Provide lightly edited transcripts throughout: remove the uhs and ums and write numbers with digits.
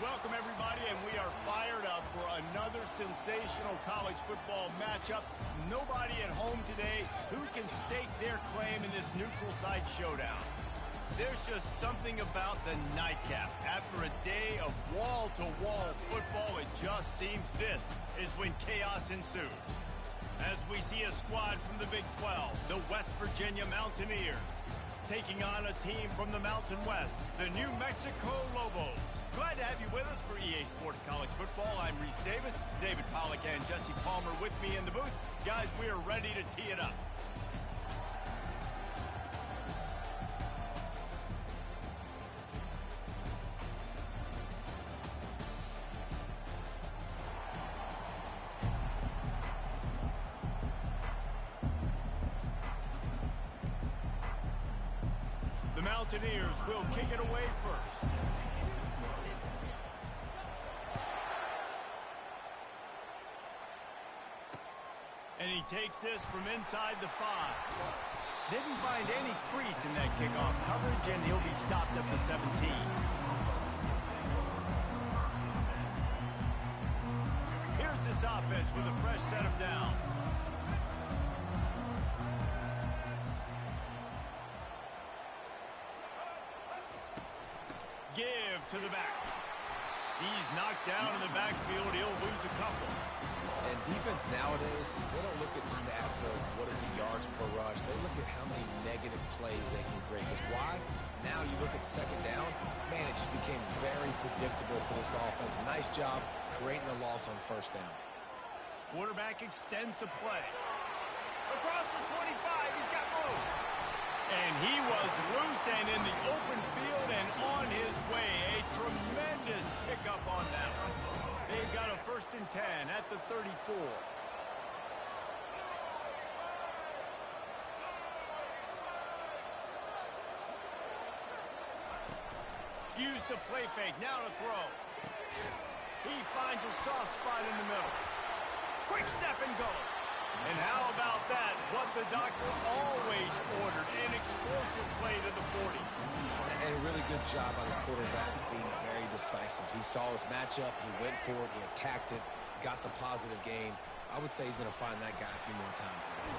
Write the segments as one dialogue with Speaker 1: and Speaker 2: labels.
Speaker 1: Welcome, everybody, and we are fired up for another sensational college football matchup. Nobody at home today who can stake their claim in this neutral site showdown. There's just something about the nightcap. After a day of wall-to-wall football, it just seems this is when chaos ensues. As we see a squad from the Big 12, the West Virginia Mountaineers, taking on a team from the Mountain West, the New Mexico Lobos. Glad to have you with us for EA Sports College Football. I'm Reese Davis, David Pollack and Jesse Palmer with me in the booth. Guys, we are ready to tee it up. The Mountaineers will kick it away first. And he takes this from inside the 5. Didn't find any crease in that kickoff coverage, and he'll be stopped at the 17. Here's this offense with a fresh set of downs. Give to the back. He's knocked down in the backfield. He'll lose a couple.
Speaker 2: And defense nowadays, they don't look at stats of what is the yards per rush. They look at how many negative plays they can create. Because why? Now you look at second down, man, it just became very predictable for this offense. Nice job creating the loss on first down.
Speaker 1: Quarterback extends the play. Across the 25, he's got room. And he was loose and in the open field and on his way. A tremendous pickup on that one. They've got a 1st and 10 at the 34. Use the play fake, now to throw. He finds a soft spot in the middle. Quick step and go. And how about that? What the doctor always ordered, an explosive play to the 40.
Speaker 2: And a really good job by the quarterback being very decisive. He saw his matchup, he went for it, he attacked it, got the positive gain. I would say he's going to find that guy a few more times today.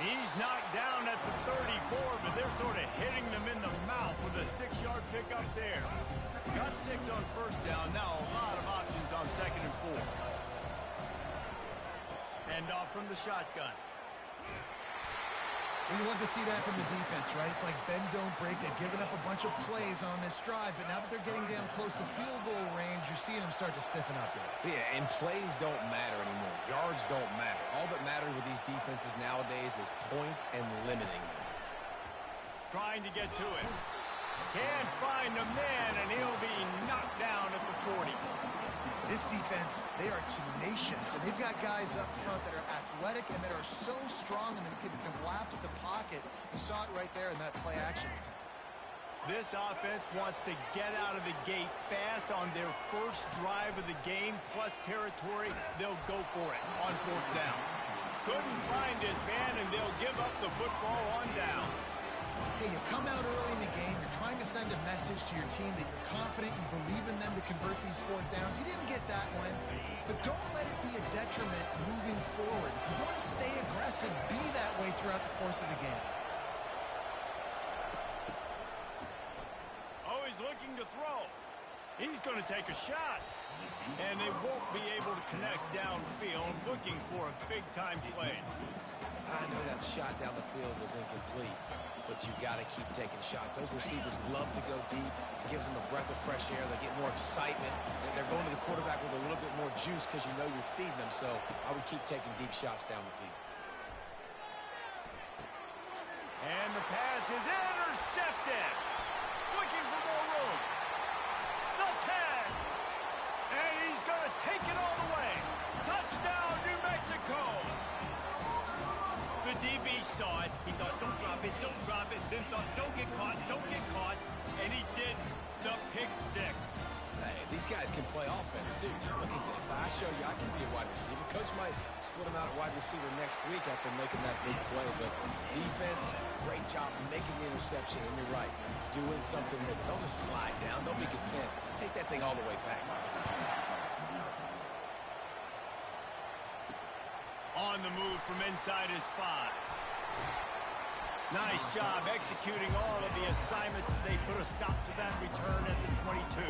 Speaker 1: He's knocked down at the 34, but they're sort of hitting them in the mouth with a 6-yard pickup there. Got 6 on first down, now a lot of options on 2nd and 4. Hand off from the shotgun.
Speaker 3: Well, you love to see that from the defense, right? It's like bend, don't break. They've given up a bunch of plays on this drive, but now that they're getting down close to field goal range, you're seeing them start to stiffen up there.
Speaker 2: Yeah, and plays don't matter anymore. Yards don't matter. All that matters with these defenses nowadays is points and limiting them.
Speaker 1: Trying to get to it. Can't find a man, and he'll be knocked down at the 40.
Speaker 3: This defense, they are tenacious, and they've got guys up front that are athletic and that are so strong and can collapse the pocket. You saw it right there in that play action attempt.
Speaker 1: This offense wants to get out of the gate fast on their first drive of the game, plus territory. They'll go for it on 4th down. Couldn't find his man, and they'll give up the football on downs.
Speaker 3: Hey, you come out early in the game, you're trying to send a message to your team that you're confident, you believe in them to convert these 4th downs. You didn't get that one, but don't let it be a detriment moving forward. If you want to stay aggressive, be that way throughout the course of the game.
Speaker 1: Oh, he's looking to throw. He's going to take a shot. And they won't be able to connect downfield, looking for a big-time play.
Speaker 2: I know that shot down the field was incomplete, but you got to keep taking shots. Those receivers love to go deep. It gives them a breath of fresh air. They get more excitement. They're going to the quarterback with a little bit more juice because you know you're feeding them. So I would keep taking deep shots down the field.
Speaker 1: And the pass is intercepted. Looking for more room. The 10. And he's going to take it all the way. Touchdown, New Mexico. The DB saw it. He thought, don't drop it, don't drop it. Then thought, don't get caught, don't get caught. And he did the pick 6.
Speaker 2: Hey, these these guys can play offense, too. Now, look at this. I show you I can be a wide receiver. Coach might split him out at wide receiver next week after making that big play. But defense, great job making the interception. And you're right, doing something with it. Don't just slide down. Don't be content. Take that thing all the way back.
Speaker 1: On the move from inside his 5. Nice job executing all of the assignments as they put a stop to that return at the 22.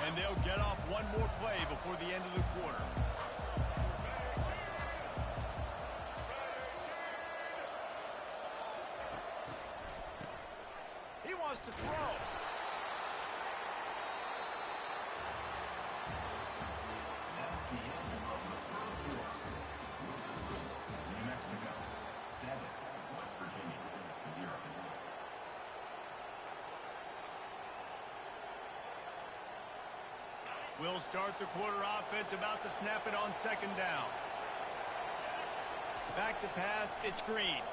Speaker 1: And they'll get off one more play before the end of the quarter. He wants to throw. We'll start the quarter offense, about to snap it on second down. Back to pass, it's Green.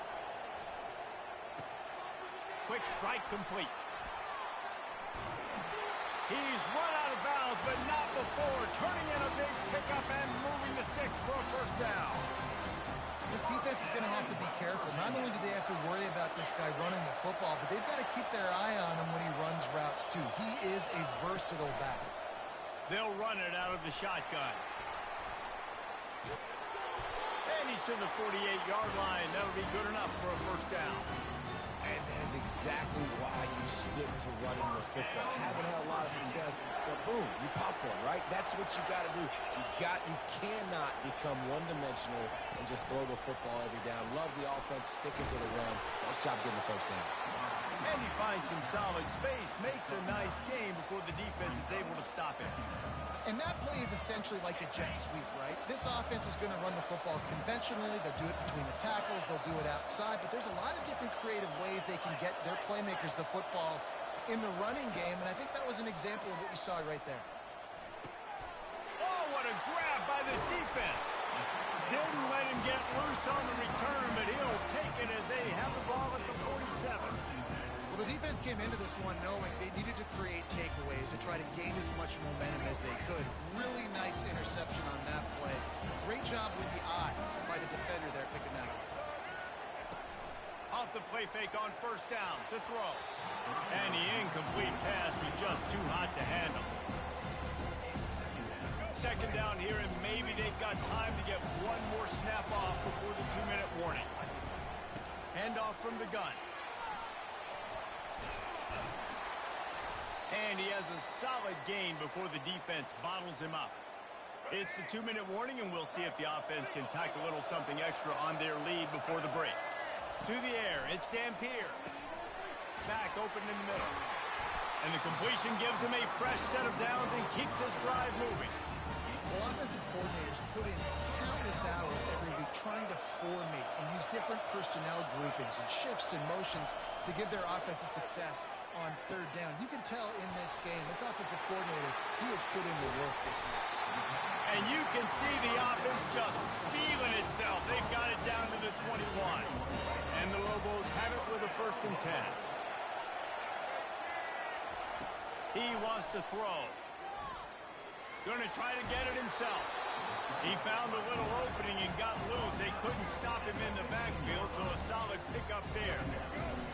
Speaker 1: Quick strike complete. He's run out of bounds, but not before. Turning in a big pickup and moving the sticks for a first down.
Speaker 3: This defense is going to have to be careful. Not only do they have to worry about this guy running the football, but they've got to keep their eye on him when he runs routes, too. He is a versatile back.
Speaker 1: They'll run it out of the shotgun. And he's to the 48-yard line. That'll be good enough for a first down.
Speaker 2: And that is exactly why you stick to running the football. Haven't had a lot of success, but boom, you pop one, right? That's what you got to do. You cannot become one-dimensional and just throw the football every down. Love the offense, sticking to the run. Nice job getting the first down.
Speaker 1: And he finds some solid space, makes a nice game before the defense is able to stop him.
Speaker 3: And that play is essentially like a jet sweep, right? This offense is going to run the football conventionally. They'll do it between the tackles. They'll do it outside. But there's a lot of different creative ways they can get their playmakers the football in the running game. And I think that was an example of what you saw right there.
Speaker 1: Oh, what a grab by the defense. Didn't let him get loose on the return, but he'll take it as they have the ball at the 47.
Speaker 3: Well, the defense came into this one knowing they needed to create takeaways to try to gain as much momentum as they could. Really nice interception on that play. Great job with the eyes by the defender there picking that up.
Speaker 1: Off the play fake on first down to throw. And the incomplete pass was just too hot to handle. Second down here, and maybe they've got time to get one more snap off before the 2-minute warning. Handoff from the gun. And he has a solid gain before the defense bottles him up. It's the 2-minute warning, and we'll see if the offense can tack a little something extra on their lead before the break. To the air, it's Dampier. Back open in the middle. And the completion gives him a fresh set of downs and keeps his drive moving.
Speaker 3: Well, offensive coordinators put in countless hours every week trying to formate and use different personnel groupings and shifts and motions to give their offense a success on third down. You can tell in this game, this offensive coordinator, he has put in the work this week.
Speaker 1: And you can see the offense just feeling itself. They've got it down to the 21. And the Lobos have it with a 1st and 10. He wants to throw. Gonna try to get it himself. He found a little opening and got loose. They couldn't stop him in the backfield, so a solid pickup there.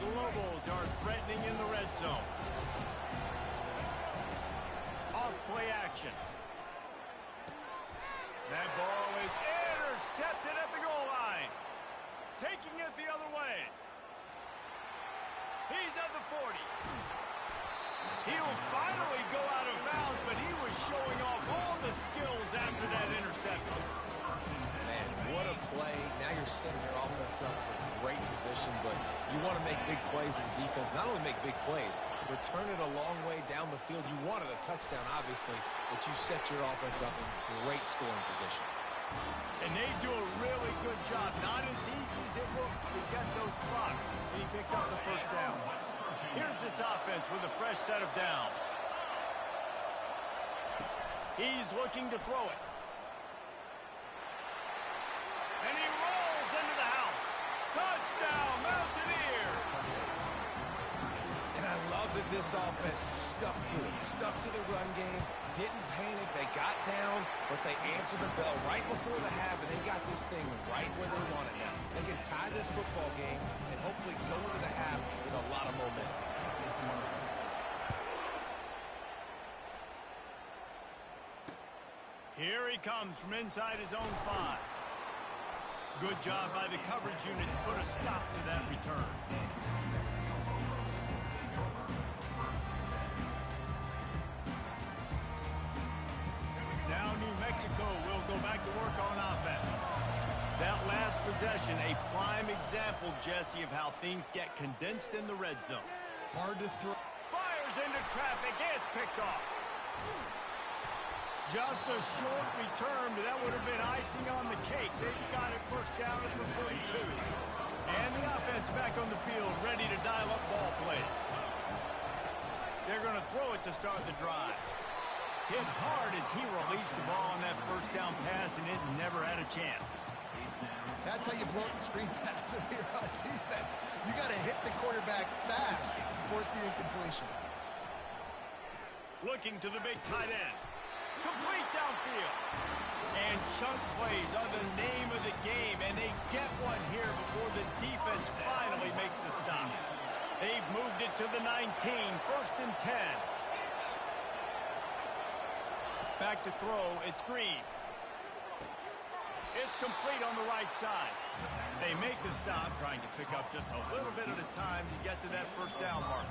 Speaker 1: The Lobos are threatening in the red zone. Off play action. That ball is intercepted at the goal line. Taking it the other way. He's at the 40. He'll finally go out of bounds, but he was showing off all the skills after that interception.
Speaker 2: Man, what a play. Now you're setting your offense up for great position, but you want to make big plays as a defense. Not only make big plays, return it a long way down the field. You wanted a touchdown, obviously, but you set your offense up in great scoring position.
Speaker 1: And they do a really good job. Not as easy as it looks to get those blocks. And he picks up the first down. Here's this offense with a fresh set of downs. He's looking to throw it. And he rolls into the
Speaker 2: this offense stuck to it, stuck to the run game, didn't panic. They got down, but they answered the bell right before the half, and they got this thing right where they want it now. They can tie this football game and hopefully go into the half with a lot of momentum.
Speaker 1: Here he comes from inside his own 5. Good job by the coverage unit to put a stop to that return. Now New Mexico will go back to work on offense. That last possession, a prime example, Jesse, of how things get condensed in the red zone.
Speaker 3: Hard to throw.
Speaker 1: Fires into traffic. It's picked off. Just a short return, but that would have been icing on the cake. They've got it first down at the 42. And the offense back on the field, ready to dial up ball plays. They're going to throw it to start the drive. Hit hard as he released the ball on that first down pass, and it never had a chance.
Speaker 3: That's how you blow up the screen pass if you're on defense. You got to hit the quarterback fast and force the incompletion.
Speaker 1: Looking to the big tight end. Complete downfield. And chunk plays are the name of the game, and they get one here before the defense finally makes the stop. They've moved it to the 19, 1st and 10. Back to throw, it's Green. It's complete on the right side. They make the stop, trying to pick up just a little bit at a time to get to that first down marker.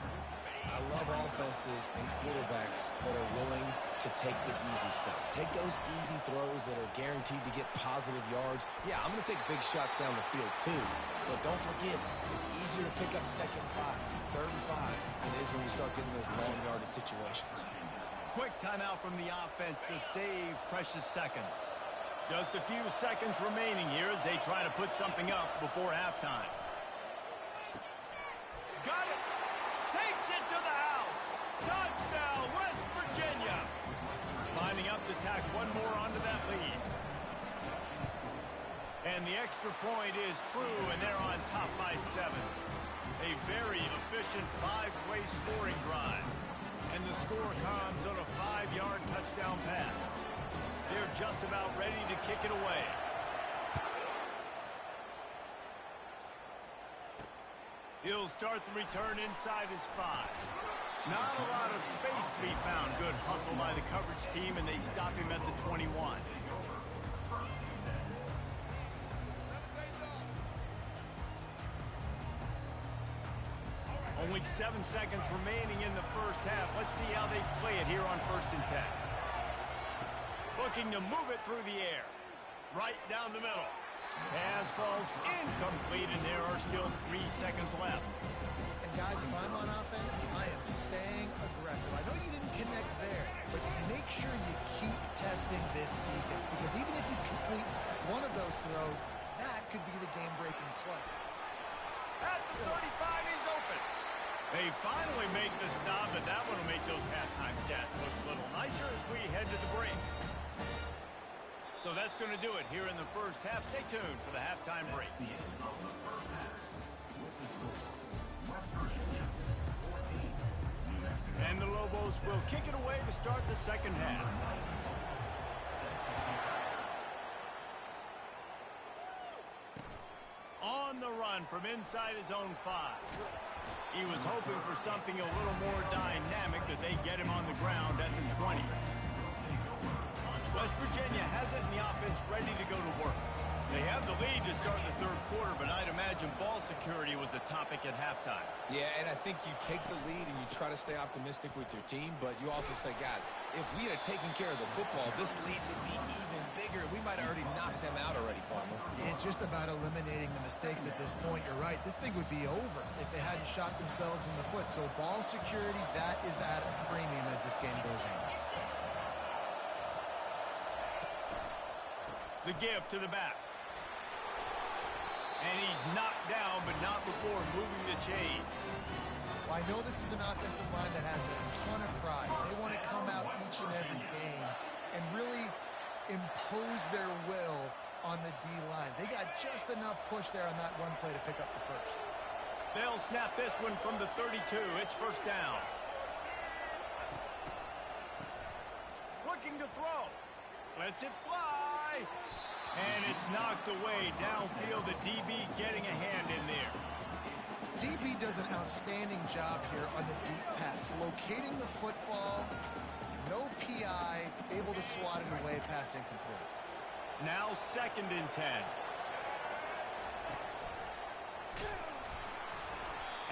Speaker 2: I love offenses and quarterbacks that are willing to take the easy stuff. Take those easy throws that are guaranteed to get positive yards. Yeah, I'm going to take big shots down the field too, but don't forget, it's easier to pick up 2nd and 5, 3rd and 5 than it is when you start getting those long yardage situations.
Speaker 1: Quick timeout from the offense to save precious seconds. Just a few seconds remaining here as they try to put something up before halftime. Got it! Takes it to the house! Touchdown, West Virginia! Lining up to tack one more onto that lead. And the extra point is true, and they're on top by 7. A very efficient 5-play scoring drive. And the score comes on a 5-yard touchdown pass. They're just about ready to kick it away. He'll start the return inside his 5. Not a lot of space to be found. Good hustle by the coverage team, and they stop him at the 21. Only 7 seconds remaining in the first half. Let's see how they play it here on 1st and 10. Looking to move it through the air. Right down the middle. Pass falls incomplete, and there are still 3 seconds left.
Speaker 3: And guys, if I'm on offense, I am staying aggressive. I know you didn't connect there, but make sure you keep testing this defense, because even if you complete one of those throws, that could be the game-breaking play.
Speaker 1: At the 35, he's open. They finally make the stop, and that one will make those halftime stats look a little nicer as we head to the break. So that's going to do it here in the first half. Stay tuned for the halftime break. And the Lobos will kick it away to start the second half. On the run from inside his own 5. He was hoping for something a little more dynamic, but they get him on the ground at the 20. West Virginia has it in the offense ready to go to work. They have the lead to start the 3rd quarter, but I'd imagine ball security was a topic at halftime.
Speaker 2: Yeah, and I think you take the lead and you try to stay optimistic with your team, but you also say, guys, if we had taken care of the football, this lead would be even bigger. We might have already knocked them out already, Palmer.
Speaker 3: It's just about eliminating the mistakes at this point. You're right. This thing would be over if they hadn't shot themselves in the foot. So ball security, that is at a premium as this game goes on.
Speaker 1: The give to the back. And he's knocked down, but not before moving the chains.
Speaker 3: Well, I know this is an offensive line that has a ton of pride. They want to come out each and every game and really impose their will on the D-line. They got just enough push there on that one play to pick up the first.
Speaker 1: They'll snap this one from the 32. It's 1st down. throw. Lets it fly. And it's knocked away downfield. The DB getting a hand in there.
Speaker 3: DB does an outstanding job here on the deep pass. Locating the football. No PI. Able to swat it away. Pass incomplete.
Speaker 1: Now 2nd and 10.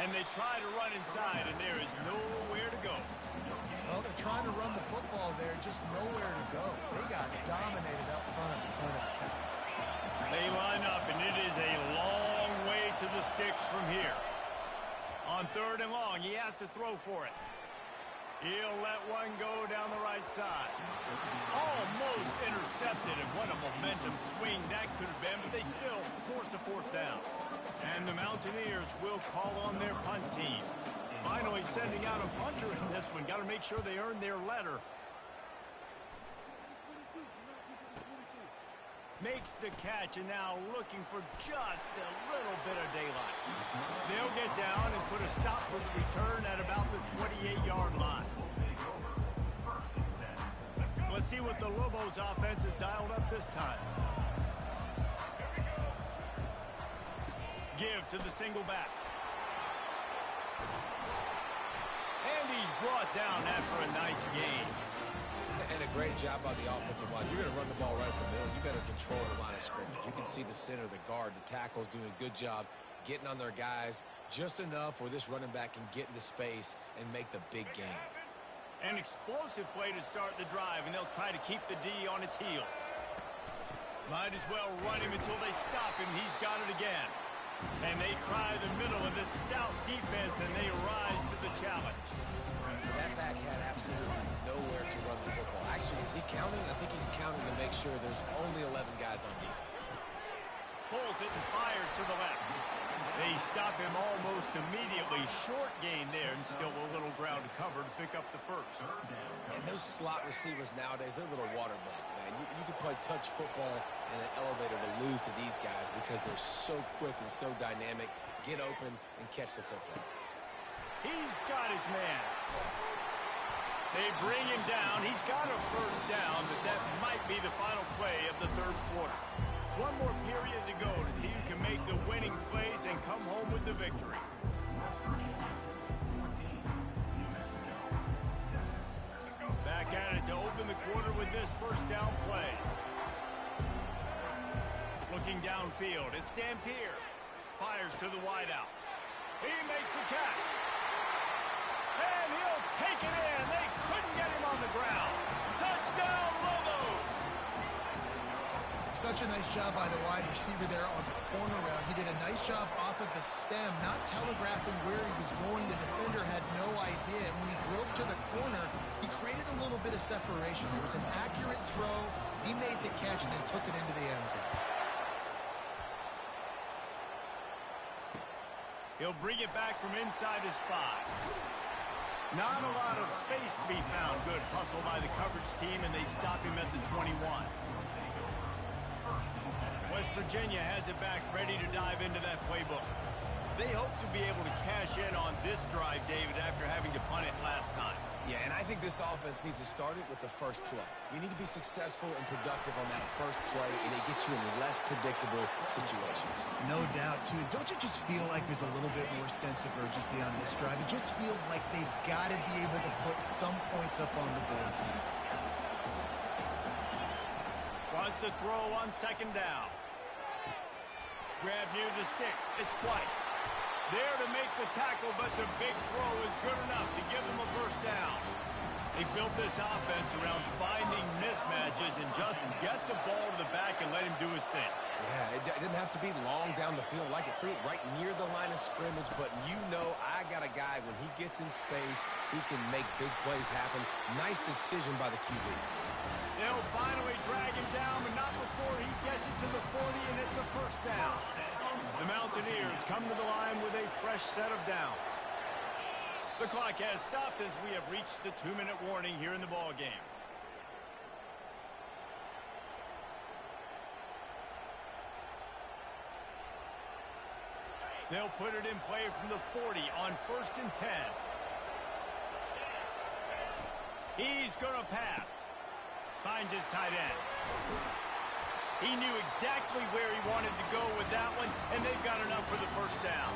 Speaker 1: And they try to run inside, and there is nowhere to go.
Speaker 3: Well, they're trying to run the football there, just nowhere to go. They got dominated up front at the point of attack.
Speaker 1: They line up, and it is a long way to the sticks from here. On 3rd and long, he has to throw for it. He'll let one go down the right side. Almost intercepted, and what a momentum swing that could have been, but they still force a 4th down. And the Mountaineers will call on their punt team. Finally sending out a punter in this one. Got to make sure they earn their letter. Makes the catch, and now looking for just a little bit of daylight. They'll get down and put a stop for the return at about the 28-yard line. Let's see what the Lobos offense has dialed up this time. Give to the single back. And he's brought down after a nice gain.
Speaker 2: And a great job by the offensive line. You're going to run the ball right up the middle. You better control the line of scrimmage. You can see the center, the guard, the tackles doing a good job getting on their guys just enough where this running back can get into space and make the big game.
Speaker 1: An explosive play to start the drive, and they'll try to keep the D on its heels. Might as well run him until they stop him. He's got it again. And they try the middle of this stout defense, and they rise to the challenge.
Speaker 2: That back had absolutely nowhere to run the football. Actually, is he counting? I think he's counting to make sure there's only 11 guys on defense.
Speaker 1: Pulls it and fires to the left. They stop him almost immediately. Short gain there, and still a little ground to cover to pick up the 1st.
Speaker 2: And those slot receivers nowadays, they're little water bugs, man. You can play touch football in an elevator to lose to these guys because they're so quick and so dynamic. Get open and catch the football.
Speaker 1: He's got his man. They bring him down. He's got a 1st down, but that might be the final play of the 3rd quarter. One more period to go to see who can make the winning plays and come home with the victory. Back at it to open the quarter with this 1st down play. Looking downfield, it's Dampier. Fires to the wideout. He makes the catch. And he'll take it in. They couldn't get him on the ground. Touchdown, Lobos!
Speaker 3: Such a nice job by the wide receiver there on the corner route. He did a nice job off of the stem, not telegraphing where he was going. The defender had no idea. And when he broke to the corner, he created a little bit of separation. It was an accurate throw. He made the catch and then took it into the end zone.
Speaker 1: He'll bring it back from inside his 5. Not a lot of space to be found. Good hustle by the coverage team, and they stop him at the 21. West Virginia has it back, ready to dive into that playbook. They hope to be able to cash in on this drive, David, after having to punt it last time.
Speaker 2: Yeah, and I think this offense needs to start it with the 1st play. You need to be successful and productive on that 1st play, and it gets you in less predictable situations.
Speaker 3: No doubt, too. Don't you just feel like there's a little bit more sense of urgency on this drive? It just feels like they've got to be able to put some points up on the board here.
Speaker 1: Wants to throw on 2nd down. Grab near the sticks. It's White. There to make the tackle, but the big throw is good enough to give them a 1st down. They built this offense around finding mismatches and just get the ball to the back and let him do his thing.
Speaker 2: Yeah, it didn't have to be long down the field. Like it threw it right near the line of scrimmage, but you know I got a guy, when he gets in space, he can make big plays happen. Nice decision by the QB.
Speaker 1: They'll finally drag him down, but not before he gets it to the 40, and it's a 1st down. The Mountaineers come to the line with a fresh set of downs. The clock has stopped as we have reached the 2-minute warning here in the ballgame. They'll put it in play from the 40 on 1st and 10. He's going to pass. Finds his tight end. He knew exactly where he wanted to go with that one, and they've got enough for the first down.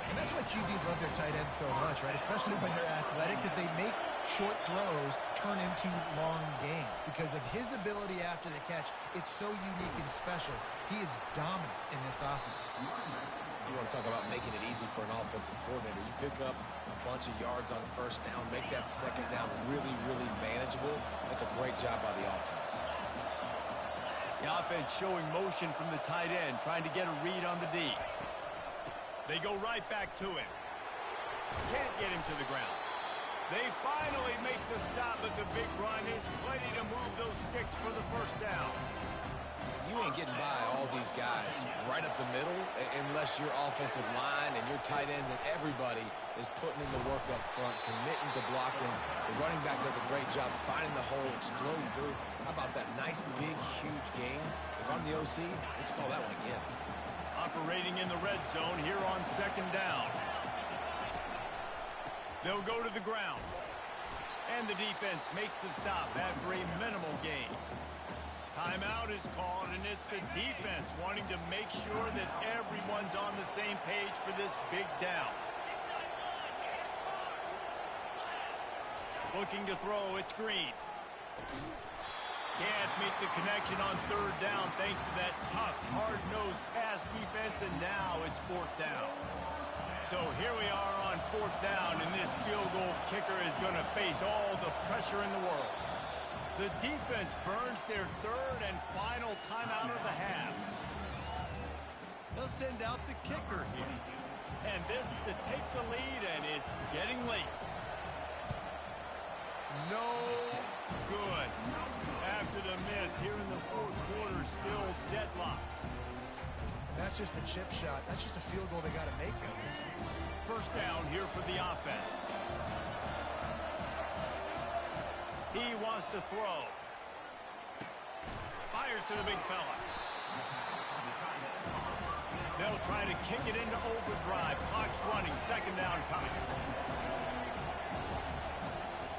Speaker 3: And that's why QBs love their tight ends so much, right? Especially when they're athletic, because they make short throws turn into long gains. Because of his ability after the catch, it's so unique and special. He is dominant in this offense.
Speaker 2: You want to talk about making it easy for an offensive coordinator. You pick up a bunch of yards on first down, make that second down really, really manageable. That's a great job by the offense.
Speaker 1: The offense showing motion from the tight end, trying to get a read on the D. They go right back to him. Can't get him to the ground. They finally make the stop at the big run. Is plenty to move those sticks for the first down.
Speaker 2: You ain't getting by all these guys right up the middle unless your offensive line and your tight ends and everybody is putting in the work up front, committing to blocking. The running back does a great job finding the hole, exploding through. How about that nice, big, huge game? If I'm the OC, let's call that one again.
Speaker 1: Operating in the red zone here on second down. They'll go to the ground. And the defense makes the stop after a minimal gain. Timeout is called, and it's the defense wanting to make sure that everyone's on the same page for this big down. Looking to throw, it's Green. Can't make the connection on third down thanks to that tough, hard-nosed pass defense, and now it's fourth down. So here we are on fourth down, and this field goal kicker is going to face all the pressure in the world. The defense burns their third and final timeout of the half. They'll send out the kicker here. And this to take the lead, and it's getting late. No good. After the miss here in the fourth quarter, still deadlocked.
Speaker 3: That's just a chip shot. That's just a field goal they got to make, guys.
Speaker 1: First down here for the offense. He wants to throw. Fires to the big fella. They'll try to kick it into overdrive. Clock's running. Second down coming.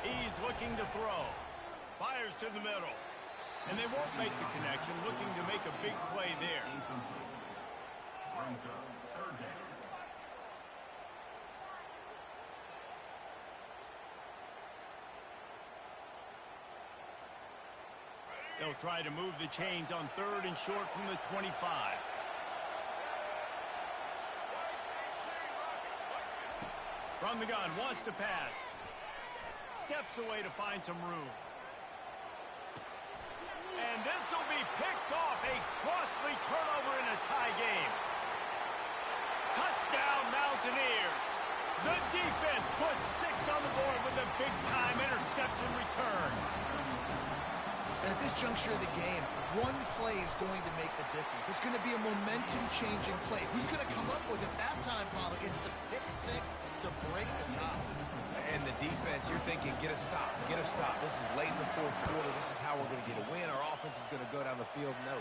Speaker 1: He's looking to throw. Fires to the middle. And they won't make the connection. Looking to make a big play there. They'll try to move the chains on third and short from the 25. From the gun, wants to pass. Steps away to find some room. And this will be picked off. A costly turnover in a tie game. Touchdown, Mountaineers. The defense puts 6 on the board with a big-time interception return.
Speaker 3: And at this juncture of the game, one play is going to make the difference. It's going to be a momentum-changing play. Who's going to come up with it that time, Pollock? It's the pick 6 to break the tie.
Speaker 2: And the defense, you're thinking, get a stop, get a stop. This is late in the fourth quarter. This is how we're going to get a win. Our offense is going to go down the field. No,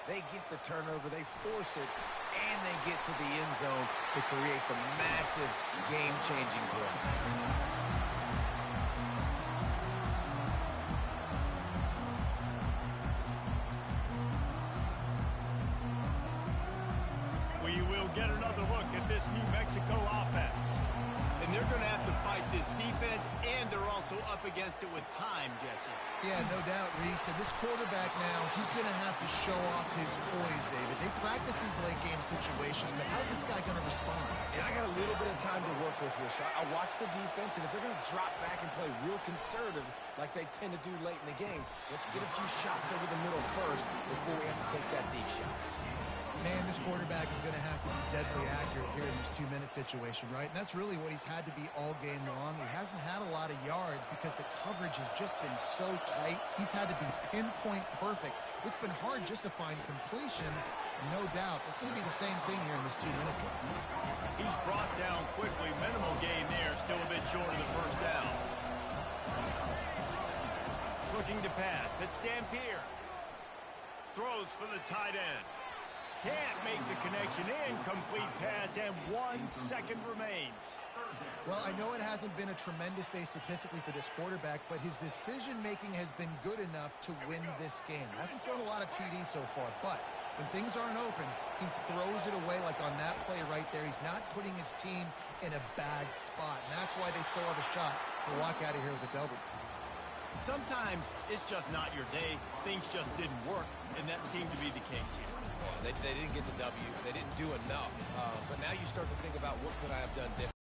Speaker 2: they get the turnover, they force it, and they get to the end zone to create the massive game-changing play.
Speaker 1: We will get another look at this New Mexico offense. And they're going to have to fight this defense, and they're also up against it with time, Jesse.
Speaker 3: Yeah, no doubt, Reese. And this quarterback now, he's going to have to show off his poise, David. They practice these late-game situations, but how's this guy going to respond?
Speaker 2: And I got a little bit of time to work with here, so I'll watch the defense, and if they're going to drop back and play real conservative like they tend to do late in the game, let's get a few shots over the middle first before we have to take that deep shot.
Speaker 3: Man, this quarterback is going to have to be deadly accurate here in this 2-minute situation, right? And that's really what he's had to be all game long. He hasn't had a lot of yards because the coverage has just been so tight. He's had to be pinpoint perfect. It's been hard just to find completions, no doubt. It's going to be the same thing here in this 2-minute drill.
Speaker 1: He's brought down quickly. Minimal gain there. Still a bit short of the first down. Looking to pass. It's Dampier. Throws for the tight end. Can't make the connection. Incomplete pass, and 1 second remains.
Speaker 3: Well, I know it hasn't been a tremendous day statistically for this quarterback, but his decision-making has been good enough to win this game. Hasn't thrown a lot of TDs so far, but when things aren't open, he throws it away like on that play right there. He's not putting his team in a bad spot, and that's why they still have a shot to walk out of here with a W.
Speaker 1: Sometimes it's just not your day. Things just didn't work, and that seemed to be the case here.
Speaker 2: They didn't get the W. They didn't do enough. But now you start to think about what could I have done differently.